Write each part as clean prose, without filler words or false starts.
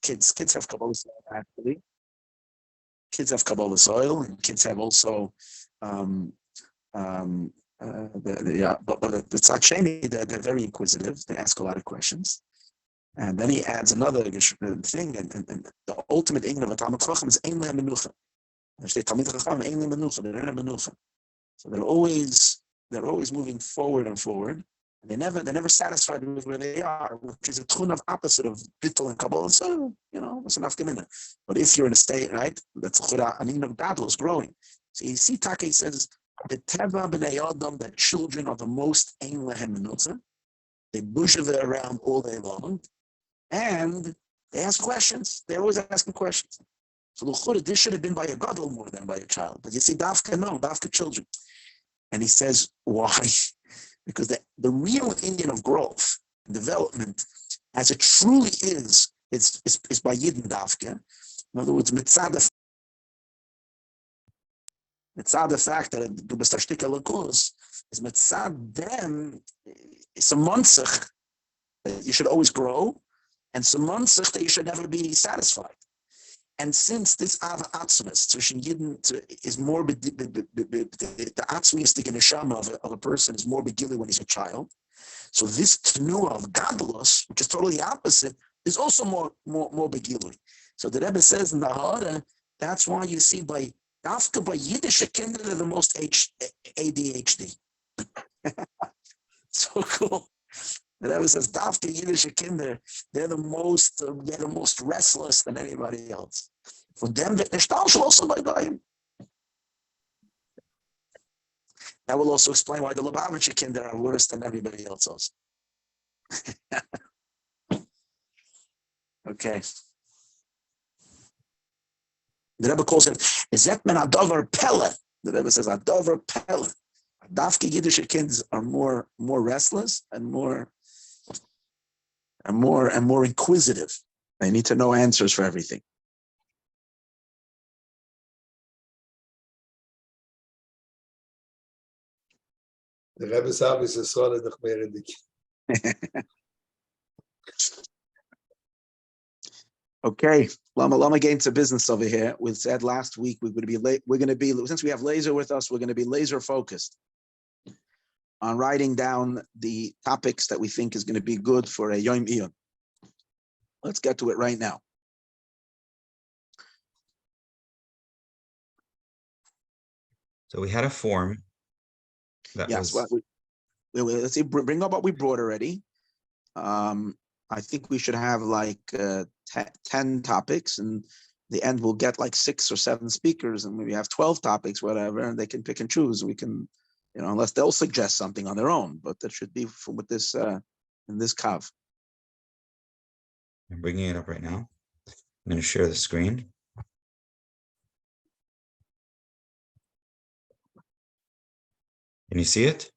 kids have Kabbalah soil, actually. Kids have Kabbalah soil, and kids have also but the Tzad Sheni, they're very inquisitive. They ask a lot of questions. And then he adds another thing, and the ultimate aim of a Talmid Chacham is Ein Lehem Menucha. Talmid Chacham Ein Lehem Menucha. They don't have Menucha. So they're always moving forward and forward. And they're never satisfied with where they are, which is a tchun of opposite of Bittul and Kabbalah. So, it's enough gemina. But if you're in a state, right, that's Anin of Gadol is growing. So you see, Taki says, the Teva B'nai Adam, the children are the most Ein Lehem Menucha. They bushev around all day long. And they ask questions. They're always asking questions. So this should have been by a gadol more than by a child. But you see, dafka children. And he says, why? Because the real Indian of growth and development, as it truly is by Yidden dafka. In other words, mitzad the fact that du bist a Shtika Lakus is mitzad them, it's a monzach that you should always grow, and some monzach that you should never be satisfied. And since this Ava Atzmas zwischen Yidden is more, the Atzmistic neshama of a person is more begili when he's a child. So this Tenua of Gadlus, which is totally opposite, is also more begili. So the Rebbe says in the Hara, that's why you see by Yiddish kinder they're the most ADHD. So cool. The Rebbe says, Dafka Yiddish kinder, they're the most restless than anybody else. For them, they're also by them. That will also explain why the Lubavitcher kinder are worse than everybody else also. Okay. The Rebbe calls him Zet men Adover Pelle. The Rebbe says Adover Pelle. Dafka Yiddish kids are more restless and more inquisitive. They need to know answers for everything. The Rebbe Sabi is sort of the Okay, Lama get into business over here. We said last week we're going to be since we have laser with us, we're going to be laser focused on writing down the topics that we think is going to be good for a Yom Iyun. Let's get to it right now. So we had a form that was. Let's see. Bring up what we brought already. I think we should have like 10 topics, and the end we'll get like 6 or 7 speakers, and maybe have 12 topics, whatever, and they can pick and choose. We can, unless they'll suggest something on their own, but that should be with this in this kav. I'm bringing it up right now. I'm going to share the screen. Can you see it?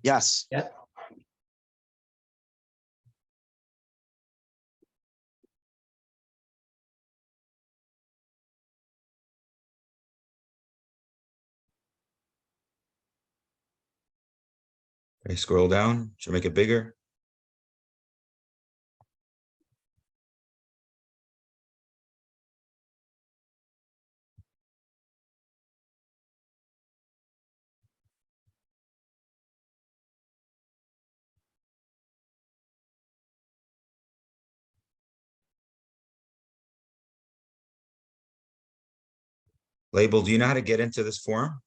Yes. Yeah. Okay, scroll down. Should I make it bigger? Label, do you know how to get into this form?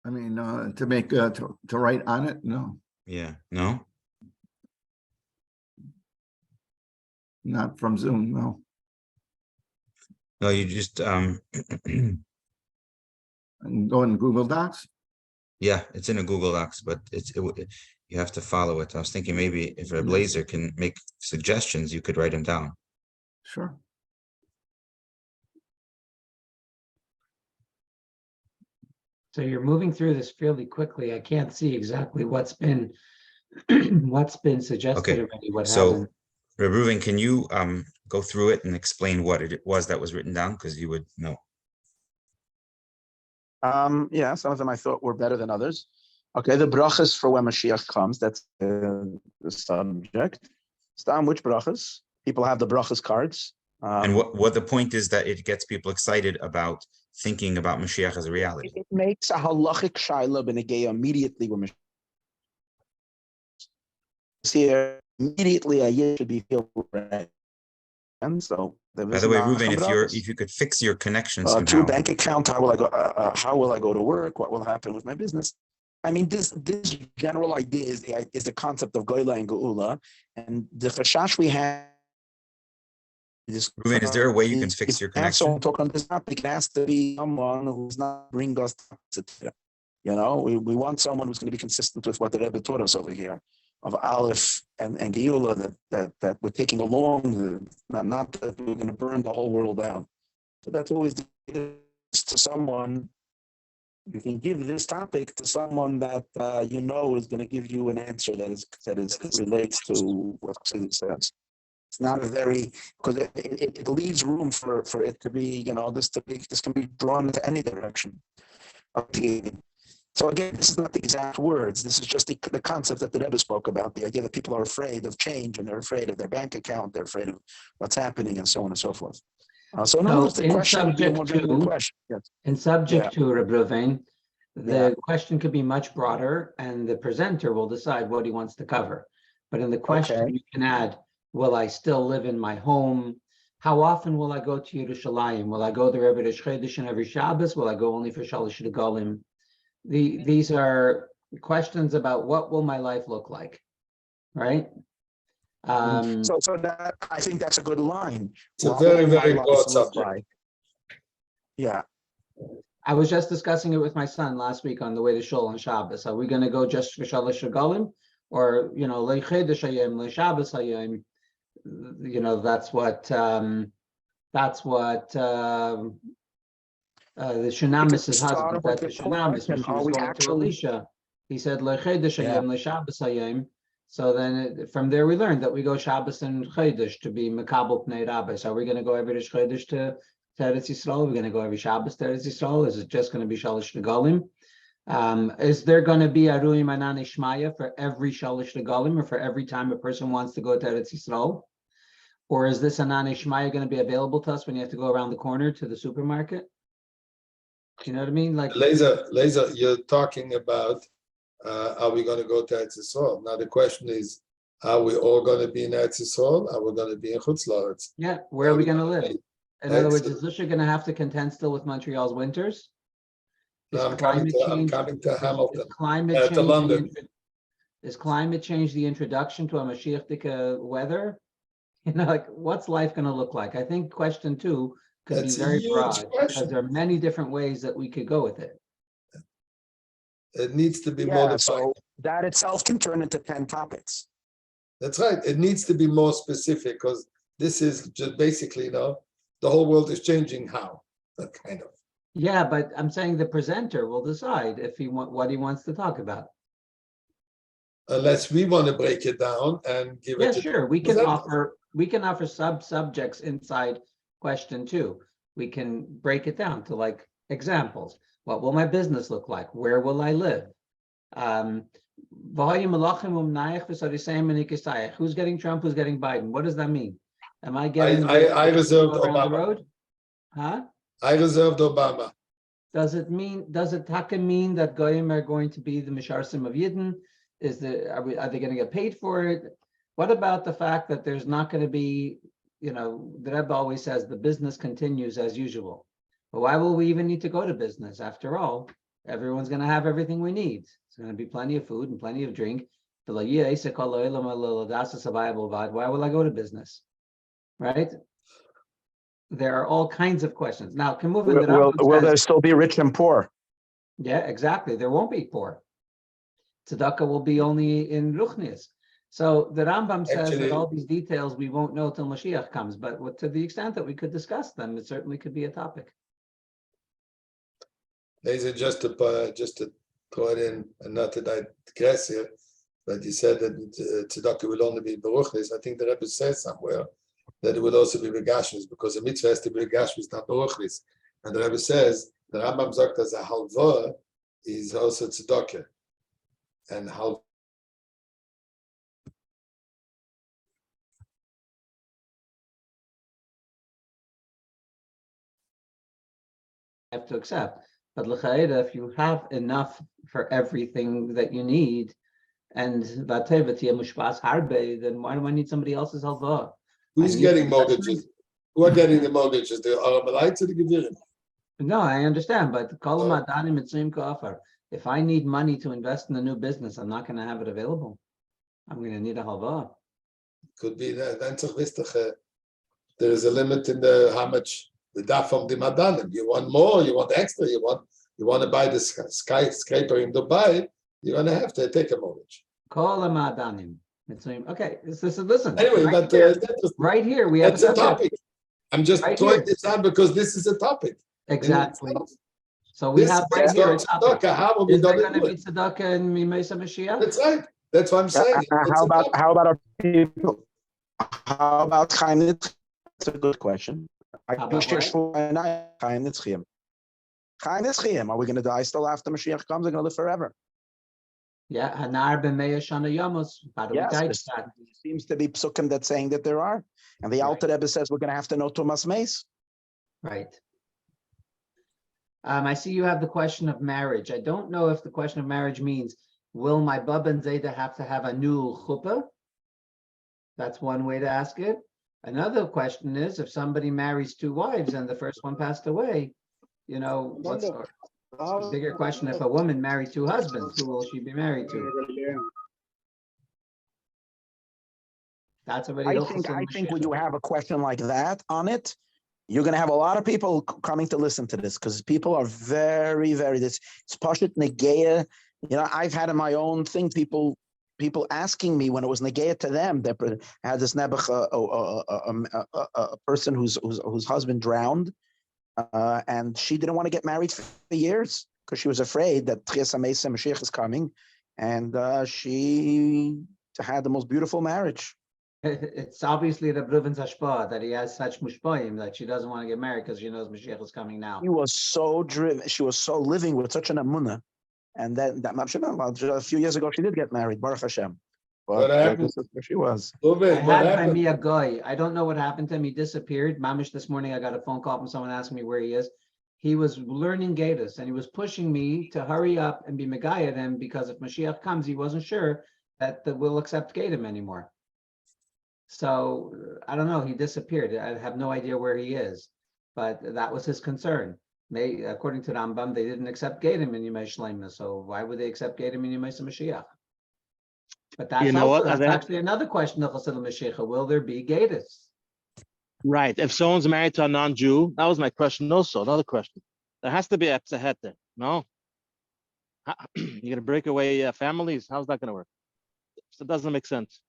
I mean, to make to write on it, no, Yeah, no? not from Zoom, no. No, you just, And go in Google Docs. yeah, it's in a Google Docs, but you have to follow it. I was thinking maybe if a Blazer can make suggestions, you could write them down. Sure. So you're moving through this fairly quickly. I can't see exactly what's been suggested Okay, already. What so hasn't? Reuven, can you go through it and explain what it was that was written down? Because you would know. Yeah, some of them I thought were better than others. Okay, the brachas for when Mashiach comes, that's the subject. Stam, which brachas? People have the brachas cards. And what the point is that it gets people excited about thinking about Mashiach as a reality. It makes a halachic shaila b'negeya immediately when Mashiach is here. Immediately, a year should be filled with. And so, By the way, Reuven, if you could fix your connection somehow. To a bank account, how will I go? How will I go to work? What will happen with my business? I mean, this general idea is the concept of goyla and geula, and the chashash we have. Reuven, is there a way you can fix your connection? So talk on this topic. It has to be someone who's not bring us. You know, we want someone who's going to be consistent with what the Rebbe taught us over here of Aleph and Geula that we're taking along, not that we're going to burn the whole world down. So that's always to someone. You can give this topic to someone that you know is going to give you an answer that relates to what Chassidus says. It's not a very, because it leaves room for it to be, you know, this can be drawn into any direction. Okay. So again, this is not the exact words. This is just the concept that the Rebbe spoke about, the idea that people are afraid of change and they're afraid of their bank account, they're afraid of what's happening and so on and so forth. So in other words, the question would be a more general question. Yes. In subject to Reb Reuven, the question could be much broader and the presenter will decide what he wants to cover. But in the question, you can add, will I still live in my home? How often will I go to Yerushalayim? Will I go there every Chodesh and every Shabbos? Will I go only for Shalosh Regalim? These are questions about what will my life look like, right? So that I think that's a good line. It's a very, very broad subject. Like? Yeah. I was just discussing it with my son last week on the way to Shul on Shabbos. Are we going to go just for Shalosh Regalim, or Lechedesh Hayim, LeShabbos Hayim? That's what the Shunamis' husband, that the Shunamis, when she was going to Elisha, he said, so then from there we learned that we go Shabbos and Chodesh to be Mekabel Pnei Rabbis. Are we going to go every Chodesh to Eretz Yisrael? Are we going to go every Shabbos to Eretz Yisrael? Is it just going to be Shalosh Regalim? Is there going to be a Ruim Anan Ishmaya for every Shalosh Regalim, or for every time a person wants to go to Eretz Yisrael? Or is this Anan Ishmaya going to be available to us when you have to go around the corner to the supermarket? You know what I mean? Like Laser, you're talking about are we going to go to Eretz Yisrael? Now the question is, are we all going to be in Eretz Yisrael? Are we going to be in Chutz La'aretz? Yeah, where are we going to live? In other words, is Zusha going to have to contend still with Montreal's winters? No, I'm coming to Hamilton. To London. Is climate change the introduction to a Mashiach weather? Like what's life going to look like? I think question 2 could be very broad because there are many different ways that we could go with it. It needs to be modified. So that itself can turn into 10 topics. That's right. It needs to be more specific because this is just basically, the whole world is changing. How? That kind of. Yeah, but I'm saying the presenter will decide if what he wants to talk about. Unless we want to break it down and give it. Yeah, sure. We can offer subjects inside question 2. We can break it down to like examples. What will my business look like? Where will I live? Who's getting Trump? Who's getting Biden? What does that mean? Am I getting? I reserved Obama. The road? Huh? I reserved Obama. Does it taka mean that Goyim are going to be the Misharsim of Yidden? Are they going to get paid for it? What about the fact that there's not going to be, the Rebbe always says the business continues as usual. But why will we even need to go to business? After all, everyone's going to have everything we need. It's going to be plenty of food and plenty of drink. Why will I go to business? Right? There are all kinds of questions. Now, can move in. Will there still be rich and poor? Yeah, exactly. There won't be poor. Tzedakah will be only in Ruchnis. So the Rambam says that all these details we won't know till Mashiach comes, but to the extent that we could discuss them, it certainly could be a topic. Just to throw it in, and not that I digress here, but you said that tzedakah will only be beruchnis. I think the Rebbe says somewhere that it will also be begashmis, because the mitzvah has to be begashmis, not beruchnis. And the Rebbe says the Rambam sagt as a halva is also tzedakah. and how have to accept. But l'chayda, if you have enough for everything that you need, and v'atevati mushpas harbe, then why do I need somebody else's halva? who's getting mortgages? Who are getting the mortgages? The Arabalites or the Gevirim? No, I understand, but kol madanim mitzvim ka'afar. If I need money to invest in a new business, I'm not going to have it available. I'm going to need a halva. Could be that. There is a limit in the how much the daf from the madanim. You want more, you want extra, you want to buy the skyscraper in Dubai, you're going to have to take a mortgage. Kol madanim mitzvim. Okay, listen. Anyway, Right here we have a topic. I'm just throwing this out because this is a topic. Exactly. So we have right here a topic. How are we Is there going going to be tzedakah and Mimesa Mashiach? That's right. That's what I'm saying. How about our people? How about Chaim Nitzchim? That's a good question. Chaim Nitzchim. Are we going to die still after Mashiach comes? They're going to live forever. Yeah, Hanar b'meya shana yamos. How do we die to that? There seems to be psukim that saying that there are, and the Alter Rebbe says we're going to have to know Tumas Meis. Right. I see you have the question of marriage. I don't know if the question of marriage means, will my Baba and Zayda have to have a new chuppah? That's one way to ask it. Another question is, if somebody marries two wives and the first one passed away, what's the bigger question? If a woman married two husbands, who will she be married to? That's already. I think when you have a question like that on it, you're going to have a lot of people coming to listen to this because people are very, very. It's Pashut Negeya. I've had in my own thing people asking me when it was Negeya to them. They had this Nebuch, a person whose husband drowned, and she didn't want to get married for years because she was afraid that Tchias HaMeis Mashiach is coming, and she had the most beautiful marriage. It's obviously the Reuven's hashpah that he has such mushpayim that she doesn't want to get married because she knows Mashiach is coming now. She was so driven. She was so living with such an amunah, and then a few years ago she did get married, Baruch Hashem. But she was. I had by me a guy. I don't know what happened to him. He disappeared. Mamish this morning I got a phone call from someone asking me where he is. He was learning Gatus and he was pushing me to hurry up and be Megayah him because if Mashiach comes, he wasn't sure that we'll accept Gatum anymore. So I don't know. He disappeared. I have no idea where he is, but that was his concern. According to Rambam, they didn't accept Gatum in Yimei Shleima. So why would they accept Gatum in Yimei Mashiach? But that's actually another question of Chassid Mashiach. Will there be Gatus? Right. If someone's married to a non-Jew, that was my question also. Another question. There has to be a Psahet there. No? You're going to break away families? How's that going to work? So it doesn't make sense.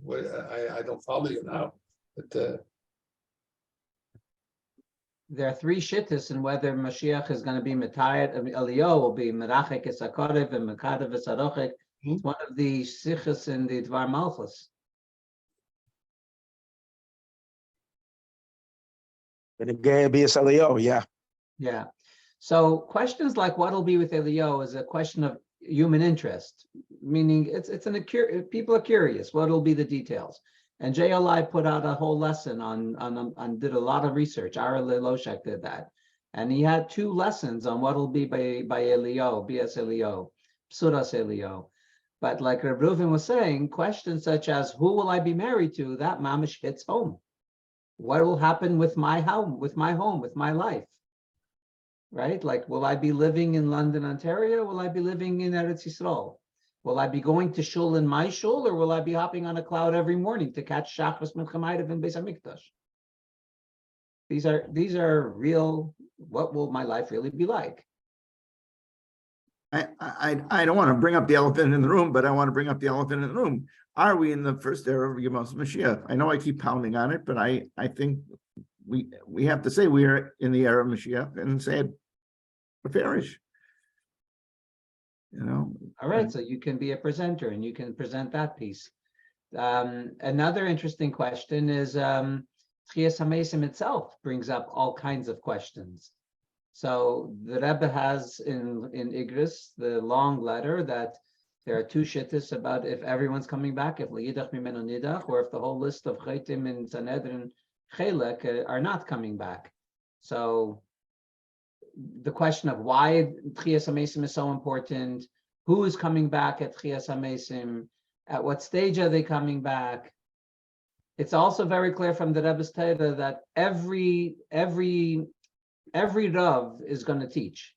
Well, I don't follow you now. But there are three shittas in whether Mashiach is going to be Metayat. Eliyahu will be Merachek Esakorev and Mekadev Esarochek. It's one of the sichas in the Dvar Malchus. Yeah. Yeah. So questions like what will be with Eliyahu is a question of human interest, meaning people are curious. What will be the details? And JLI put out a whole lesson on did a lot of research. Ara Leloshek did that, and he had 2 lessons on what will be by Eliyahu, BS Eliyahu, Psuras Eliyahu. But like Reb Reuven was saying, questions such as who will I be married to, that mamish hits home. What will happen with my home, with my life? Right? Like, will I be living in London, Ontario? Will I be living in Eretz Yisrael? Will I be going to shul in my shul, or will I be hopping on a cloud every morning to catch Shachris Minchamaydav in Beis Hamikdash? These are real. What will my life really be like? I don't want to bring up the elephant in the room, but I want to bring up the elephant in the room. Are we in the first era of Yemos Mashiach? I know I keep pounding on it, but I think we have to say we are in the era of Mashiach and say it fairish. All right, so you can be a presenter and you can present that piece. Another interesting question is Tchias HaMesim itself brings up all kinds of questions. So the Rebbe has in Igris the long letter that There are two shittas about if everyone's coming back, if L'yidach Mimenu Nidach, or if the whole list of Chaitim and Sanhedrin Chelek are not coming back. So the question of why Tchias HaMesim is so important, who is coming back at Tchias HaMesim, at what stage are they coming back? It's also very clear from the Rebbe's Torah that every Rav is going to teach.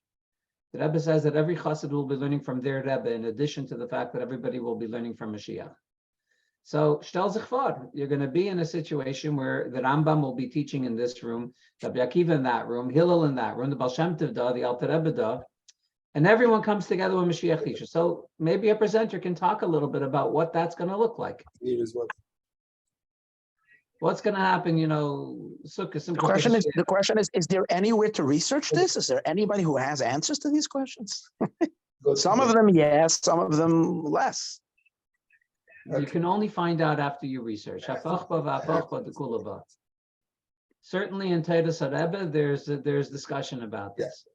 The Rebbe says that every Chassid will be learning from their Rebbe, in addition to the fact that everybody will be learning from Mashiach. So, stell sich vor, you're going to be in a situation where the Rambam will be teaching in this room, Rabbi Akiva in that room, Hillel in that room, the Baal Shem Tov da, the Alter Rebbe da, and everyone comes together when Mashiach teaches. So maybe a presenter can talk a little bit about what that's going to look like. Here is what. What's going to happen, The question is there anywhere to research this? Is there anybody who has answers to these questions? Some of them, yes, some of them, less. You can only find out after you research. Certainly in Teres HaRebbe, there's discussion about this.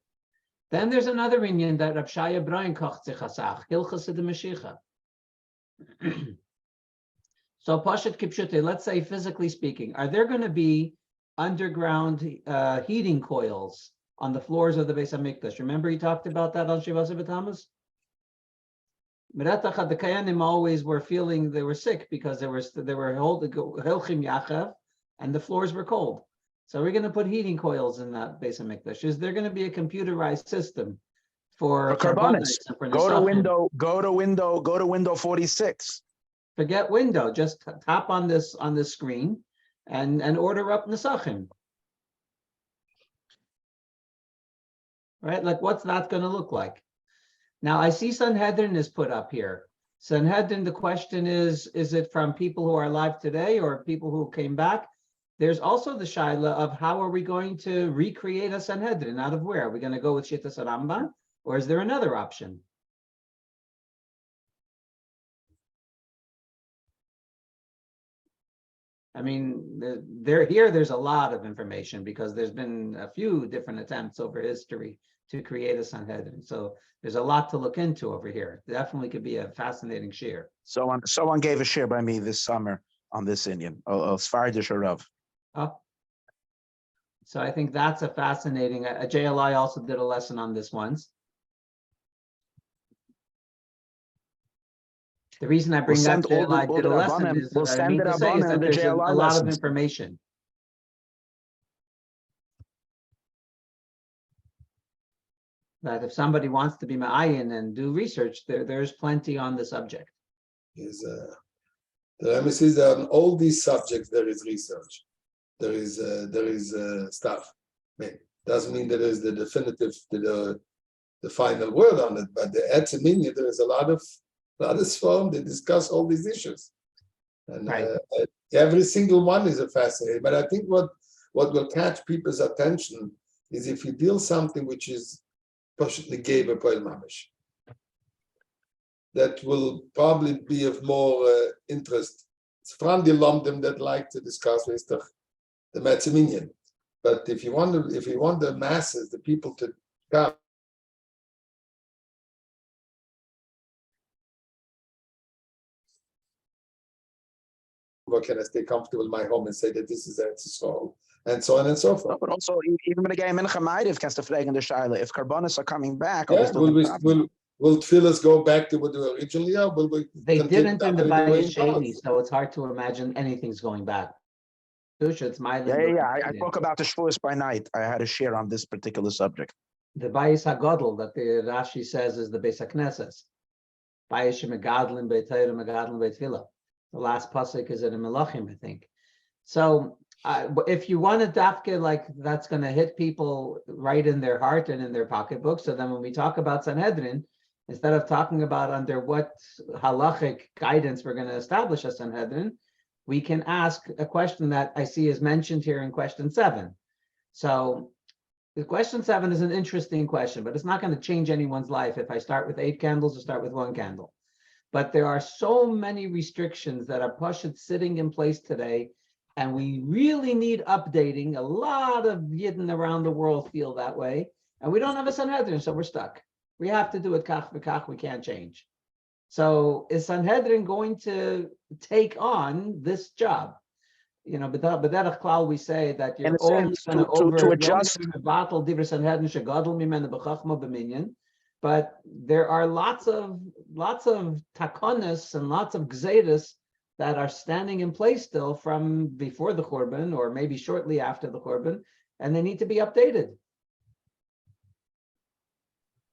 Then there's another inyan that Rab Shaya Brian kocht sich hasach, Hilchas de Mashiach. So Pashat Kipshute, let's say physically speaking, are there going to be underground heating coils on the floors of the Beis HaMikdash? Remember he talked about that on Shivas B'Tammuz? Meretach, the Kayanim always were feeling they were sick because they were Hilchim Yachav and the floors were cold. So we're going to put heating coils in that Beis HaMikdash. Is there going to be a computerized system for Karbonis? Go to window 46. Forget window, just tap on this screen and order up Nesachim. Right? Like what's that going to look like? Now I see Sanhedrin is put up here. Sanhedrin, the question is it from people who are alive today or people who came back? There's also the shaila of how are we going to recreate a Sanhedrin? Out of where? Are we going to go with Shittas Rambam, or is there another option? I mean, there's a lot of information because there's been a few different attempts over history to create a Sanhedrin. So there's a lot to look into over here. Definitely could be a fascinating shir. Someone gave a shir by me this summer on this Indian, of Sfardish Rav. Oh. So I think that's a fascinating, JLI also did a lesson on this once. The reason I bring up JLI did a lesson is what I mean to say is that there's a lot of information. That if somebody wants to be ma'ayin and do research, there's plenty on the subject. The Rebbe says that on all these subjects there is research. There is stuff. I mean, doesn't mean that there's the definitive, the final word on it, but the etzeminia, there is a lot of swarm that discuss all these issues, and right. Every single one is a fascinating. But I think what will catch people's attention is if you deal something which is possibly gave a poil mamish, that will probably be of more interest. It's from the lomdim that like to discuss with the metziminian. But if you want the masses, the people to come. Or can I stay comfortable in my home and say that this is Eretz Yisrael, and so on and so forth. No, but also, even when the guy Mincha Ma'ariv can fragen the Shaila, if Karbonis are coming back, yeah, will Tfilas go back to what they originally are? They didn't in the Bayis Sheni, so it's hard to imagine anything's going back. It's my I spoke about the Shavuos by night. I had a share on this particular subject. The Bayis HaGodel that the Rashi says is the Beis HaKnesses. Bayis Megadlin Beit Torah Megadlin Beit Tefillah. The last pasuk is in a Melachim, I think. So if you want a dafke like that's going to hit people right in their heart and in their pocketbook, so then when we talk about Sanhedrin, instead of talking about under what halachic guidance we're going to establish a Sanhedrin, we can ask a question that I see is mentioned here in question 7. So the question 7 is an interesting question, but it's not going to change anyone's life if I start with 8 candles or start with 1 candle. But there are so many restrictions that are pashut sitting in place today, and we really need updating. A lot of Yidden around the world feel that way, and we don't have a Sanhedrin, so we're stuck. We have to do it kach v'kach, we can't change. So is Sanhedrin going to take on this job? You know, but that klal we say that you're In a only sense, going to over, to you're adjust. only going to battle divrei Sanhedrin shegadol mimenu b'chachma b'minyan. But there are lots of takonis and lots of gzeiros that are standing in place still from before the Churban or maybe shortly after the Churban, and they need to be updated.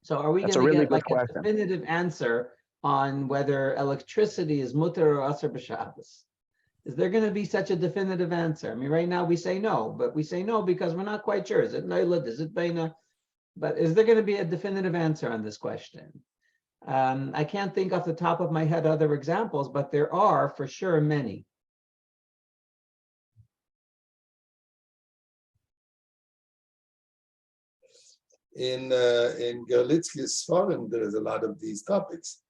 So are we That's going a to really get good like question. a definitive answer on whether electricity is mutter or aser b'Shabbos? Is there going to be such a definitive answer? I mean, right now we say no, but we say no because we're not quite sure. Is it Neilad? Is it Beina? But is there going to be a definitive answer on this question? I can't think off the top of my head other examples, but there are for sure many. In Gerlitzky's forum, there is a lot of these topics.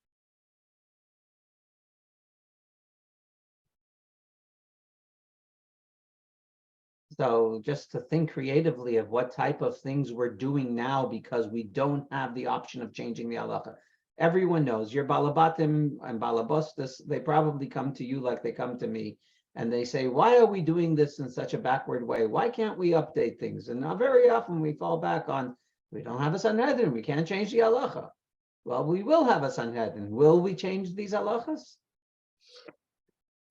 So just to think creatively of what type of things we're doing now because we don't have the option of changing the halacha. Everyone knows your balabatim and balabostas, they probably come to you like they come to me. And they say, why are we doing this in such a backward way? Why can't we update things? And now very often we fall back on, we don't have a Sanhedrin, we can't change the halacha. Well, we will have a Sanhedrin. Will we change these halachas?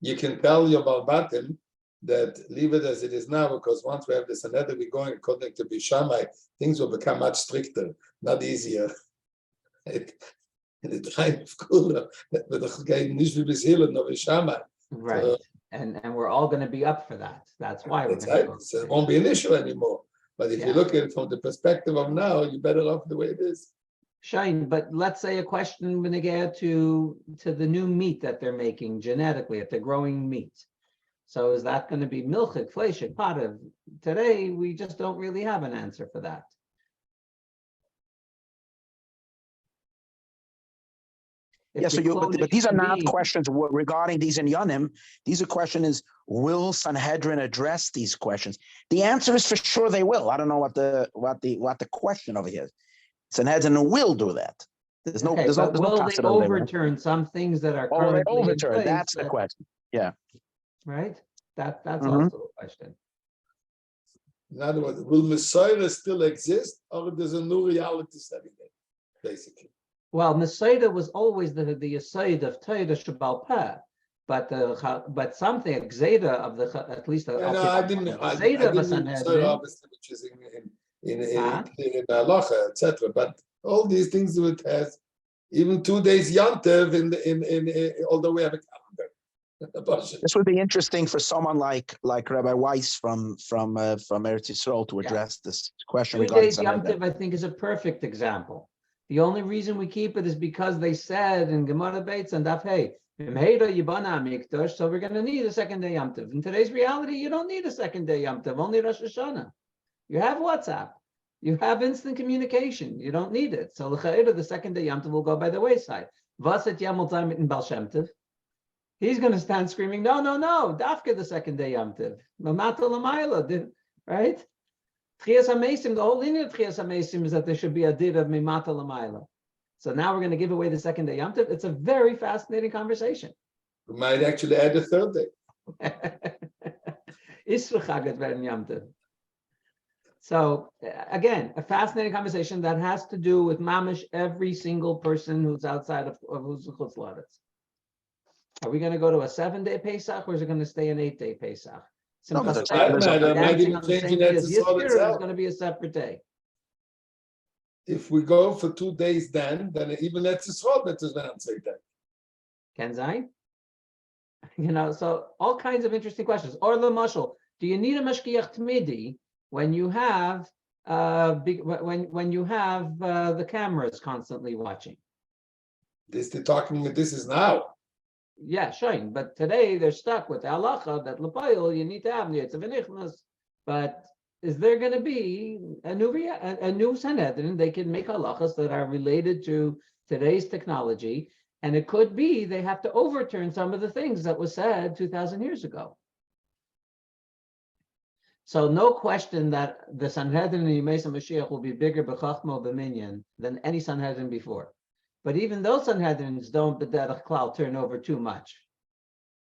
You can tell your balbatim that leave it as it is now, because once we have the Sanhedrin, we're going according to Bishamai, things will become much stricter, not easier. In the time of Kula, that we're going nicht wie bis Hillel, no Bishamai. Right. So, And we're all going to be up for that. That's why we're that's going to right. go. So it won't be an issue anymore. But if you Yeah. look at it from the perspective of now, you're better off the way it is. Shine, but let's say a question when they get to the new meat that they're making genetically, if they're growing meat. So is that going to be milchik, fleshik, potav? Today, we just don't really have an answer for that. If Yeah, so you're but cloning these are human not beings- questions regarding these in Yanim. These are questions, will Sanhedrin address these questions? The answer is for sure they will. I don't know what the question over here is. Sanhedrin will do that. There's no Okay, there's no but there's no will they possibility they won't. overturn some things that are Oh, will they currently in overturn? place? That's the question. Yeah. Right? That's Mhm. also a question. In other words, will Messiah still exist, or there's a new reality setting in, basically? Well, Messiah was always the Yesod of Torah Shabbal Peh, but something Gzeda of the at least I didn't mean Messiah, obviously, which is in halacha, etc. But all these things it has even 2 days Yantev in although we have a calendar. This would be interesting for someone like Rabbi Weiss from Eretz Yisrael to address this question 2 regarding days Yom Sanhedrin. Tov, I think, is a perfect example. The only reason we keep it is because they said in Gemara Beitz and Daf Hey, so we're going to need a second day Yom Tov. In today's reality, you don't need a second day Yom Tov, only Rosh Hashanah. You have WhatsApp. You have instant communication. You don't need it. So the second day Yom Tov will go by the wayside. Vaset Yamul Zayin in Baal Shem Tov. He's going to stand screaming, no, Dafka the second day Yom Tov. Mamata Lamayla, right? Tchias HaMeisim, the whole lineage of Tchias HaMeisim is that there should be a did of Mimata Lamayla. So now we're going to give away the second day Yom Tov. It's a very fascinating conversation. We might actually add a third day. Isruchagat Veren Yom Tov. So again, a fascinating conversation that has to do with mamish every single person who's outside of who's Chutz La'aretz. Are we going to go to a 7-day Pesach or is it going to stay an 8-day Pesach? No, but Simchas the Torah, time is- might even on the change same in day as Eretz Yisrael Yizkor, or itself. it's going to be a separate day. If we go for 2 days, then even let's just hold that is not say that. Ken Zayin? So all kinds of interesting questions. Or the mashal, do you need a mashkiach tmidi when you have when you have the cameras constantly watching? This is now. Yeah, shine. But today they're stuck with the halacha that l'payil you need to have it's a v'nichnas. But is there going to be a new Sanhedrin? They can make halachas that are related to today's technology, and it could be they have to overturn some of the things that was said 2,000 years ago. So no question that the Sanhedrin in Yemei Mashiach will be bigger b'chachma b'minyan than any Sanhedrin before. But even those Sanhedrins don't b'derech klal turn over too much,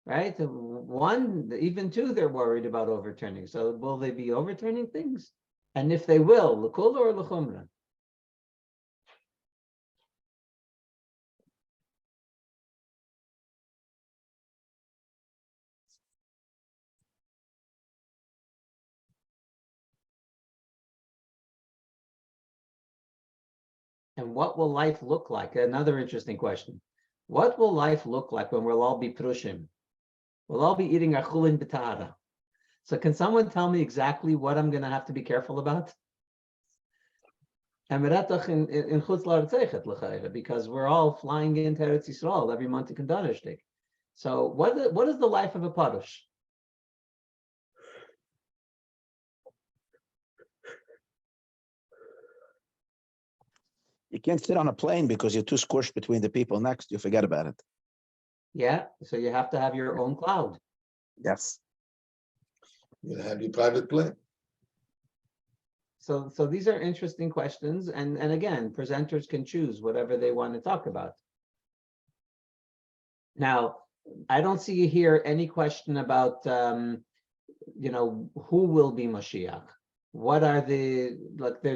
right? One, even two, they're worried about overturning. So will they be overturning things? And if they will, l'kula or l'chumra? And what will life look like? Another interesting question. What will life look like when we'll all be prushim? We'll all be eating our chulin b'tara. So can someone tell me exactly what I'm going to have to be careful about? And in Chutz La'aretz Zeichet l'chayra, because we're all flying into Eretz Yisrael every month to Kandanishtik. So what is the life of a parush? You can't sit on a plane because you're too squished between the people next. You forget about it. Yeah, so you have to have your own cloud. Yes. You have your private plane. So these are interesting questions, and again, presenters can choose whatever they want to talk about. Now, I don't see here any question about who will be Mashiach. What are there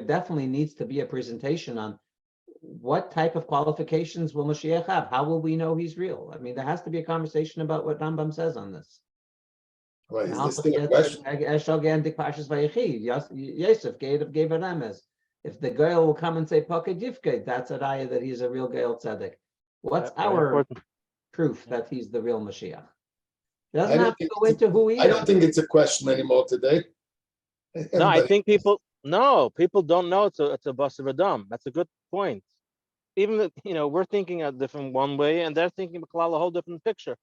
definitely needs to be a presentation on what type of qualifications will Mashiach have? How will we know he's real? I mean, there has to be a conversation about what Rambam says on this. Right, is this still a question? Yosef gave a remes. If the girl will come and say Pakad Yifked, that's a raya that he's a real Gael Tzedek. What's our proof that he's the real Mashiach? It doesn't have to go into who he is. I don't think it's a question anymore today. No, I think people don't know it's a bus of Adam. That's a good point. Even that, we're thinking a different one way, and they're thinking a whole different picture.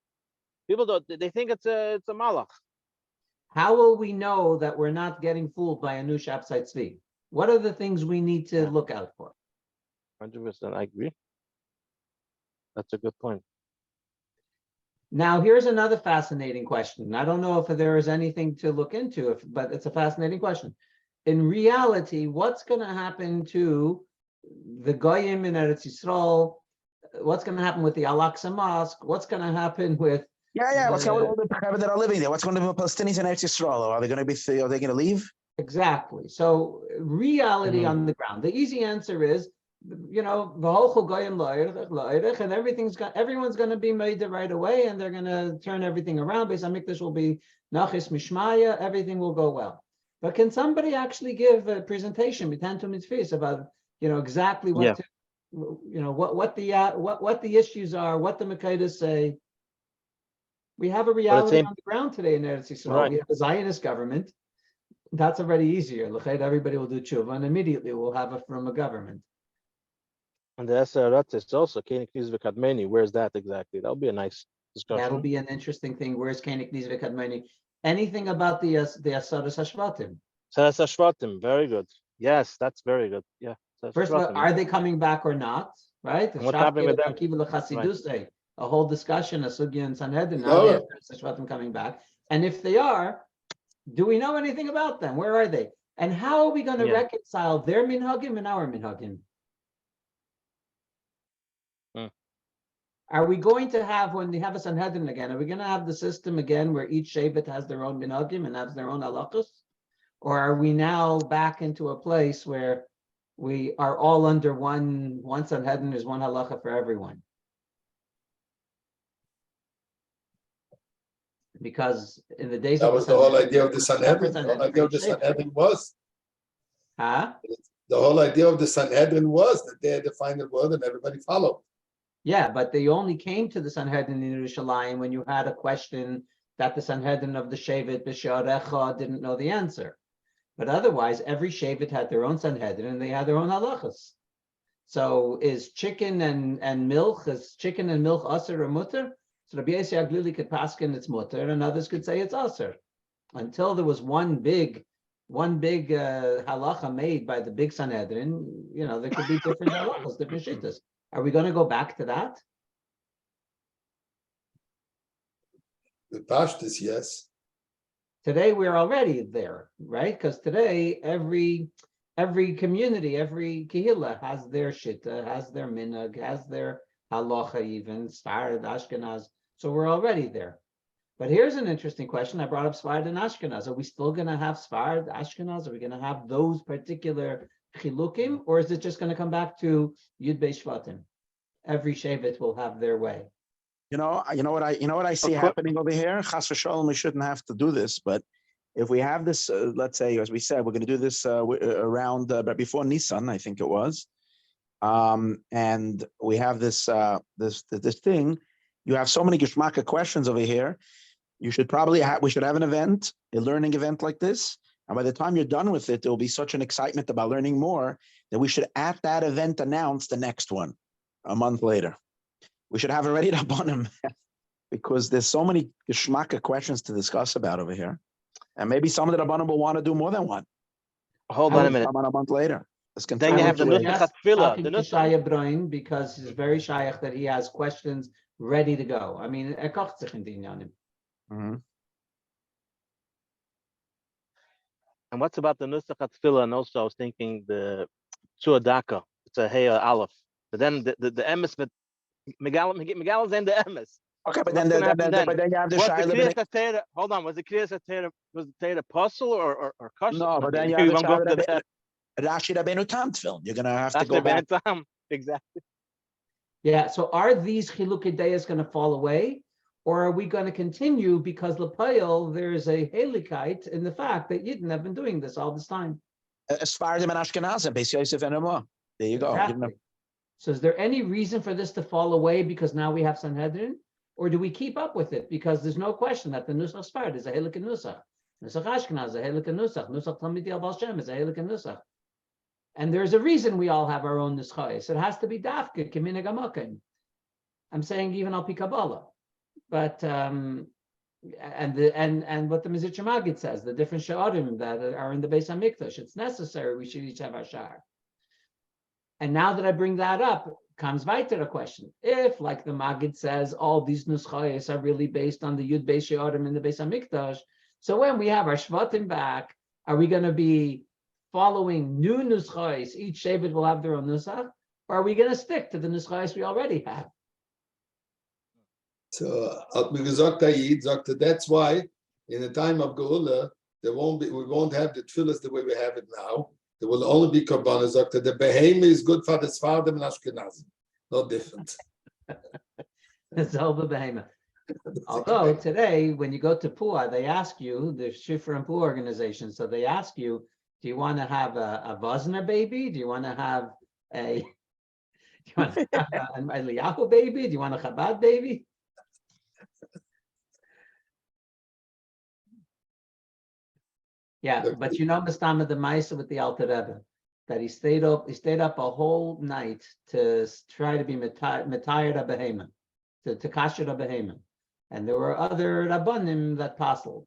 People they think it's a malach. How will we know that we're not getting fooled by a new Shabsai Tzvi? What are the things we need to look out for? 100%, I agree. That's a good point. Now, here's another fascinating question. I don't know if there is anything to look into, but it's a fascinating question. In reality, what's going to happen to the Goyim in Eretz Yisrael? What's going to happen with the Al-Aqsa Mosque? What's going to happen with What's going on with the people that are living there? What's going to be with Palestinians in Eretz Yisrael? Are they going to leave? Exactly. So reality on the ground. The easy answer is, and everyone's going to be made right away, and they're going to turn everything around. Beis Hamikdash will be nachis mishmaya. Everything will go well. But can somebody actually give a presentation about exactly what what the issues are, what the Makaidas say? We have a reality on the ground today in Eretz Yisrael. Right. We have a Zionist government. That's already easier. Everybody will do tshuva, and immediately we'll have from a government. And the Esarat is also Kenik Nizveh Kadmeni. Where's that exactly? That'll be a nice discussion. That'll be an interesting thing. Where's Kenik Nizveh Kadmeni? Anything about the Asaras Hashvatim? Asaras Hashvatim, very good. Yes, that's very good. Yeah. First of all, are they coming back or not? Right? And what's happening with them? Right. A whole discussion, a sugya and Sanhedrin. Are they Hashvatim coming back? And if they are, do we know anything about them? Where are they? And how are we going to reconcile their minhagim and our minhagim? Are we going to have, when we have a Sanhedrin again, are we going to have the system again where each Shevet has their own minhagim and has their own halachos? Or are we now back into a place where we are all under one Sanhedrin, is one halacha for everyone? Because in the days that was the whole idea of the Sanhedrin. The whole idea of the Sanhedrin was. Huh? The whole idea of the Sanhedrin was that they had the final word and everybody followed. Yeah, but they only came to the Sanhedrin in Yerushalayim when you had a question that the Sanhedrin of the Shevet B'Sharecha didn't know the answer. But otherwise, every Shevet had their own Sanhedrin and they had their own halachas. So is chicken and milk aser or mutter? So Rabbi Yossi Aglili could paskin it's mutter, and others could say it's aser. Until there was one big halacha made by the big Sanhedrin, there could be different halachas, different shittas. Are we going to go back to that? The Pashtus, yes. Today we're already there, right? Because today every community, every kehillah has their shitta, has their minhag, has their halacha, even Sfarad, Ashkenaz. So we're already there. But here's an interesting question. I brought up Sfarad and Ashkenaz. Are we still going to have Sfarad, Ashkenaz? Are we going to have those particular chilukim, or is it just going to come back to Yud Beis Shvatim? Every shevet will have their way. You know what I see happening over here. Chas v'shalom, we shouldn't have to do this, but if we have this, let's say, as we said, we're going to do this around before Nissan, I think it was, and we have this this thing. You have so many geschmacka questions over here. You should probably we should have an event, a learning event like this, and by the time you're done with it, there will be such an excitement about learning more that we should at that event announce the next one a month later. We should have it ready to bun him because there's so many geschmacka questions to discuss about over here. And maybe some of the Rabbanim will want to do more than one. Hold on a minute. Come on a month later. Then you have the Nusach Tefillah. The Nusach Brian, because he's very shaykh that he has questions ready to go. I mean, kocht sich in den Jahren. And what's about the Nusach Tefillah? And also, I was thinking the Tzuadaka. It's a Hey Aleph. But then the emes with Megalas and the emes. Okay, but then you have the Shaila. Hold on, was the Kriyas HaTeira, was the Teira Apostle or Kosher? No, but then you have the Shaila Rashi Rabbeinu Tam film. You're going to have to go back. Exactly. Yeah, so are these Chilukei Deis going to fall away? Or are we going to continue because L'Payel, there's a helikite in the fact that Yidden have been doing this all this time? As far as the Ashkenazim, Beis Yosef and Ramah. There you go. Exactly. So is there any reason for this to fall away because now we have Sanhedrin? Or do we keep up with it? Because there's no question that the Nusach Sfarad is a Helik Nusach. Nusach Ashkenaz is a Helik Nusach. Nusach Talmidei Al Baal Shem is a Helik Nusach. And there's a reason we all have our own Nuschayos. It has to be Dafke, Kiminag Amakim. I'm saying even Al Pi Kabbalah. But and what the Mizitch Magid says, the different Sha'arim that are in the Beis HaMikdash, it's necessary we should each have our Sha'ar. And now that I bring that up, comes weiter a question. If, like the Magid says, all these Nuschayos are really based on the Yud Beis Sha'arim in the Beis HaMikdash, so when we have our Shvatim back, are we going to be following new Nuschayos? Each Shevet will have their own Nusach, or are we going to stick to the Nuschayos we already have? So, that's why in the time of Geula, we won't have the tefillahs the way we have it now. There will only be korbanos. The behema is good for the Sfardim and Ashkenazim, no different. It's all the behema. Although today, when you go to Pua, they ask you, the Shifra and Pua organization, so they ask you, do you want to have a Vosner baby? Do you want to have an Eliyahu baby? Do you want a Chabad baby? Yeah, but you know Mastama the Maisa with the Alter Rebbe, that he stayed up a whole night to try to be Matayed Behema, to kasher Behema. And there were other Rabbanim that passled,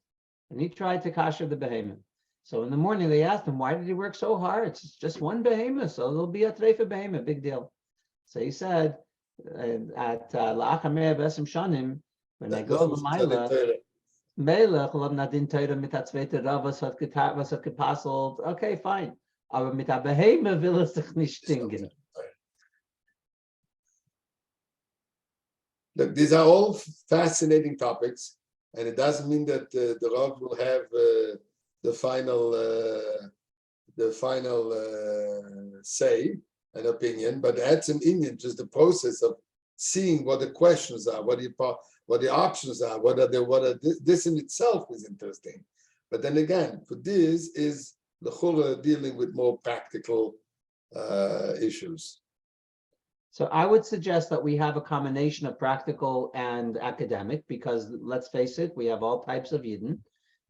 and he tried to kasher the Behema. So in the morning they asked him, why did he work so hard? It's just one Behema, so there'll be a Treifa Behema, big deal. So he said, at La'achameh Besim Shanim, when I go to Maila, Melech, Nadin Teira mit der zweite Rav, was hat gepasselt. Okay, fine. Aber mit der Beheme will es sich nicht stinken. Look, these are all fascinating topics, and it doesn't mean that the Rav will have the final say and opinion, but that's an Indian, just the process of seeing what the questions are, what the options are, this in itself is interesting. But then again, for this is the whole dealing with more practical issues. So I would suggest that we have a combination of practical and academic, because let's face it, we have all types of Yidden,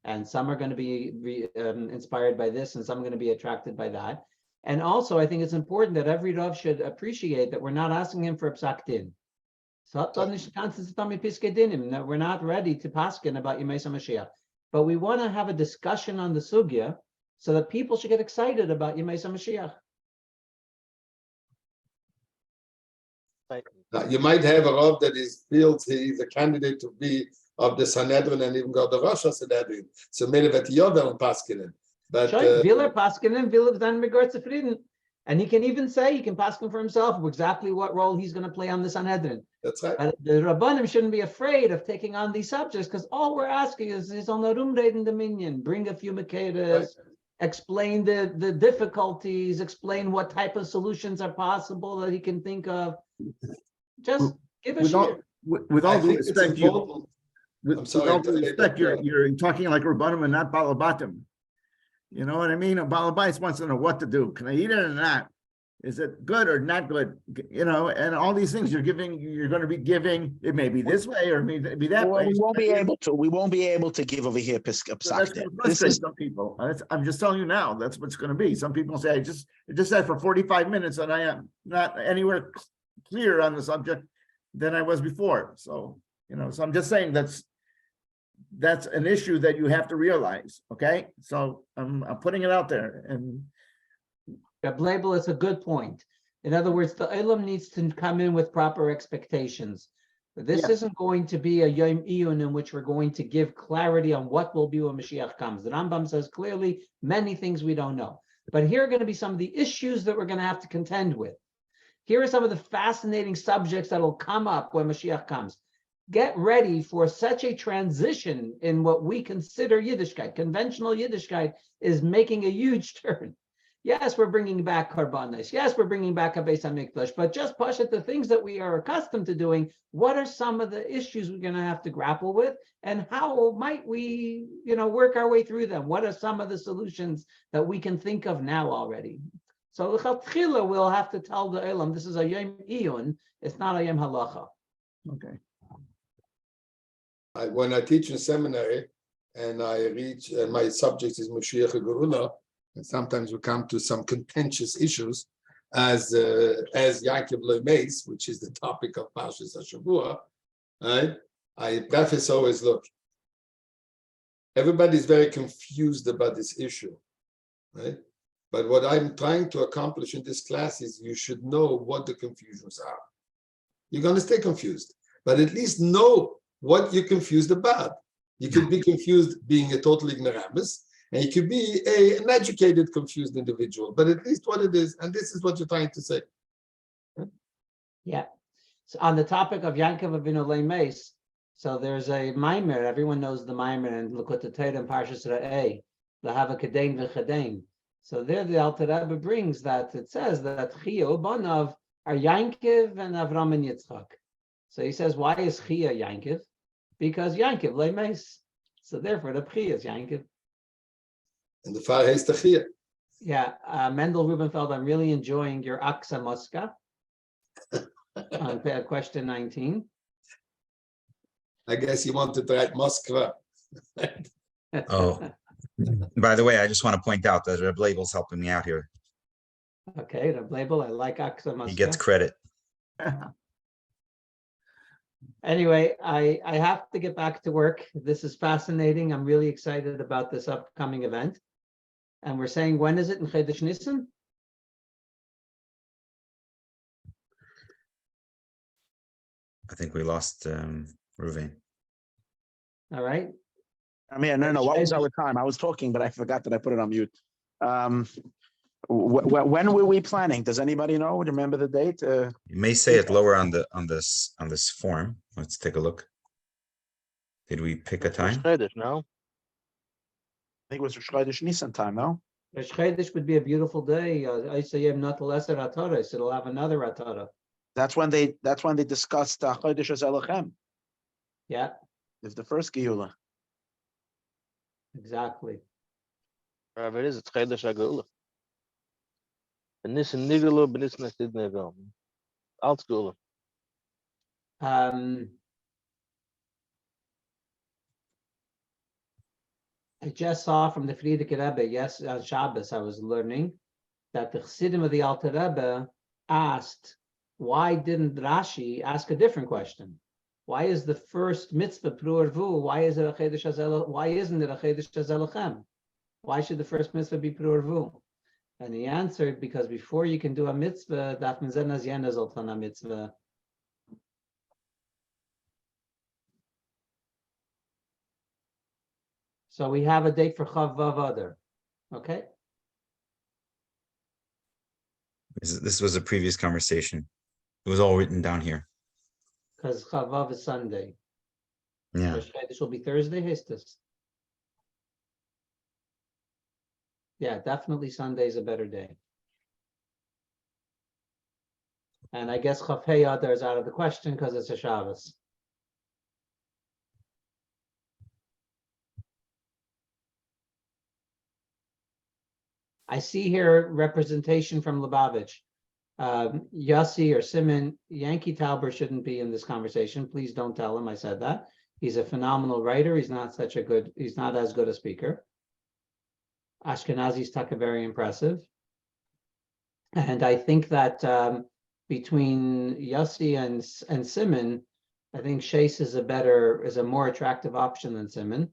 and some are going to be inspired by this, and some are going to be attracted by that. And also, I think it's important that every Rav should appreciate that we're not asking him for a psak din. So we're not ready to paskin about Yemei Mashiach, but we want to have a discussion on the sugya so that people should get excited about Yemei Mashiach. You might have a Rav that feels he's a candidate to be of the Sanhedrin and even go to Rosh Sanhedrin. So maybe that Yovel and Paskinen. But Schön, Willer Paskinen, Willer dann regards to Frieden. And he can even say, he can Paskin for himself exactly what role he's going to play on the Sanhedrin. that's right. But the Rabbanim shouldn't be afraid of taking on these subjects because all we're asking is on the Rumreden Dominion, bring a few Makedas, Right. explain the difficulties, explain what type of solutions are possible that he can think of. Just give a With all, share. with I all due think it's respect, you, important. with I'm with sorry, all due respect, yeah. you're talking like Rabbanim and not Balabatim. You know what I mean? A Balabais wants to know what to do. Can I eat it or not? Is it good or not good? You know, and all these things you're going to be giving. It may be this way or it may be that Well, way. we won't be able to. We won't be able to give over here So that's psak. going to This frustrate is some people. I'm just telling you now, that's what's going to be. Some people say, it just said for 45 minutes and I am not anywhere clear on the subject than I was before. So, you know, so I'm just saying that's an issue that you have to realize. Okay. So I'm putting it out there. And Label is a good point. In other words, the Olam needs to come in with proper expectations. This Yeah. isn't going to be a Yom Iyun in which we're going to give clarity on what will be when Mashiach comes. The Rambam says clearly many things we don't know. But here are going to be some of the issues that we're going to have to contend with. Here are some of the fascinating subjects that will come up when Mashiach comes. Get ready for such a transition in what we consider Yiddishkeit. Conventional Yiddishkeit is making a huge turn. Yes, we're bringing back Karbanis. Yes, we're bringing back a Beis HaMikdash. But just push at the things that we are accustomed to doing. What are some of the issues we're going to have to grapple with? And how might we, work our way through them? What are some of the solutions that we can think of now already? So l'chatchila we'll have to tell the Elam, this is a Yom Iyun, it's not a Yom Halacha. okay. When I teach in seminary and I reach, my subject is Mashiach Geula, and sometimes we come to some contentious issues as Yaakov Lo Meis, which is the topic of Parshas HaShavua, right? I preface always, look, everybody's very confused about this issue, right? But what I'm trying to accomplish in this class is you should know what the confusions are. You're going to stay confused, but at least know what you're confused about. You could be confused being a total ignoramus, and you could be an educated, confused individual, but at least what it is, and this is what you're trying to say. Yeah. So on the topic of Yaakov Avinu Lo Meis, so there's a Maimer, everyone knows the Maimer, and look at the Torah and Parshas Re'eh, Lahava Kadein V'Chadein. So there the Alter Rebbe brings that it says that Chiyah Banav are Yaakov and Avram and Yitzchak. So he says, why is Chiyah Yaakov? Because Yaakov Lo Meis. So therefore the Chiyah is Yaakov. And the far is the Chiyah. Yeah, Mendel Rubenfeld, I'm really enjoying your Aksa Moska on question 19. I guess you wanted to write Moskva. Oh, by the way, I just want to point out that Reb Label's helping me out here. Okay, the label, I like Aksa Moska. He gets credit. Anyway, I have to get back to work. This is fascinating. I'm really excited about this upcoming event. And we're saying, when is it in Chedesh Nisan? I think we lost Ruvain. All right. I mean, no. What was our time? I was talking, but I forgot that I put it on mute. When were we planning? Does anybody know? Remember the date? You may say it lower on this form. Let's take a look. Did we pick a time? No. I think it was Chodesh Nisan time, no? Rosh Chodesh would be a beautiful day. I say you have not the lesser Atara, so it'll have another Atara. That's when they discussed Chodesh Zelachem. Yeah, It's the first Geula. exactly. Wherever it is, it's Chedesh HaGeula. B'nissen Nigelu, b'nissen Asid Negel. Alt Geula. I just saw from the Frierdiker Rebbe, yes, on Shabbos, I was learning that the Chassidim of the Alter Rebbe asked, why didn't Rashi ask a different question? Why is the first mitzvah Pru'er Vu? Why isn't it a Chedesh HaZelachem? Why should the first mitzvah be Pru'er Vu? And he answered, because before you can do a mitzvah, darf man sein, als jener soll tun a mitzvah. So we have a date for Chav Vav Adar. Okay, This was a previous conversation. It was all written down here. because Chavav is Sunday. Yeah. Rosh Chodesh will be Thursday, Histus. Yeah, definitely Sunday is a better day. And I guess Chaf Hei Adar is out of the question because it's a Shabbos. I see here representation from Lubavitch. Yossi or Simon, Yankee Tauber shouldn't be in this conversation. Please don't tell him I said that. He's a phenomenal writer. He's not as good a speaker. Ashkenazi's Taka very impressive. And I think that between Yossi and Simon, I think Shais is a more attractive option than Simon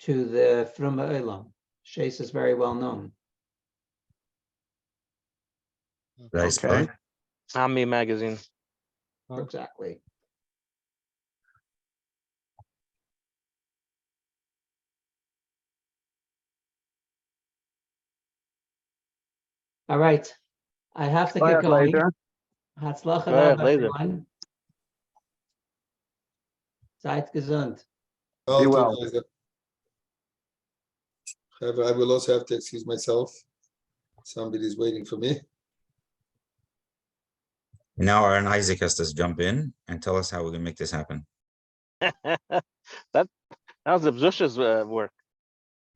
to the Fruma Elam. Shais is very well known. Did I spell? Ami magazine. Huh? Exactly. All right. I have to get going. Hatzlacha Go ahead, Rav, later. everyone. Seid gesund. Oh, Be well. I will also have to excuse myself. Somebody's waiting for me. Now Aaron Isaac has to jump in and tell us how we can make this happen. that was the Bzusha's work.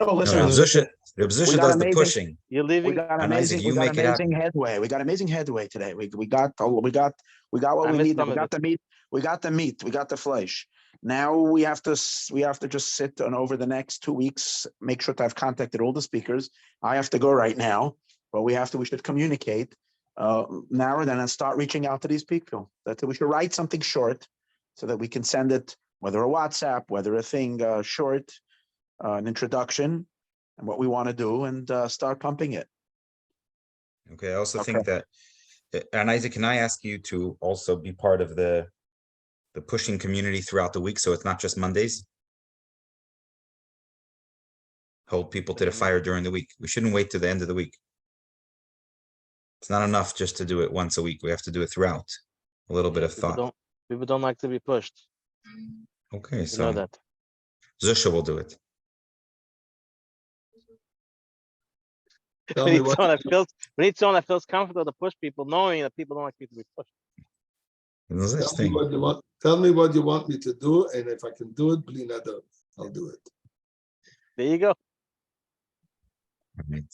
Oh, No, listen, Reb we Zusha got does the amazing- pushing. You're we leaving. got And Isaac, amazing, you we got make it amazing happen. headway. We got amazing headway today. We got what I we missed needed. some We of got it. the meat. We got the meat. We got the flesh. Now we have to just sit and over the next 2 weeks, make sure that I've contacted all the speakers. I have to go right now, but we should communicate narrow then and start reaching out to these people. That we should write something short so that we can send it, whether a WhatsApp, whether a thing short, an introduction, and what we want to do, and start pumping it. Okay, I also think that, and Isaac, can I ask you to also be part of the pushing community throughout the week, so it's not just Mondays? Hold people to the fire during the week. We shouldn't wait to the end of the week. It's not enough just to do it once a week. We have to do it throughout. A little bit of thought. People don't like to be pushed. Okay, You know so that. Zusha will do it. Tell We me need what someone that feels comfortable to push people, knowing that people don't like people to be pushed. There's this Tell me thing. what you want. Tell me what you want me to do, and if I can do it, bli neder, I'll do it. There you go. Right.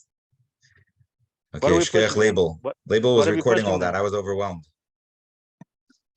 What are Okay, we Shkerech pushing? Label. What Label was are we recording all pushing that. now? I was overwhelmed.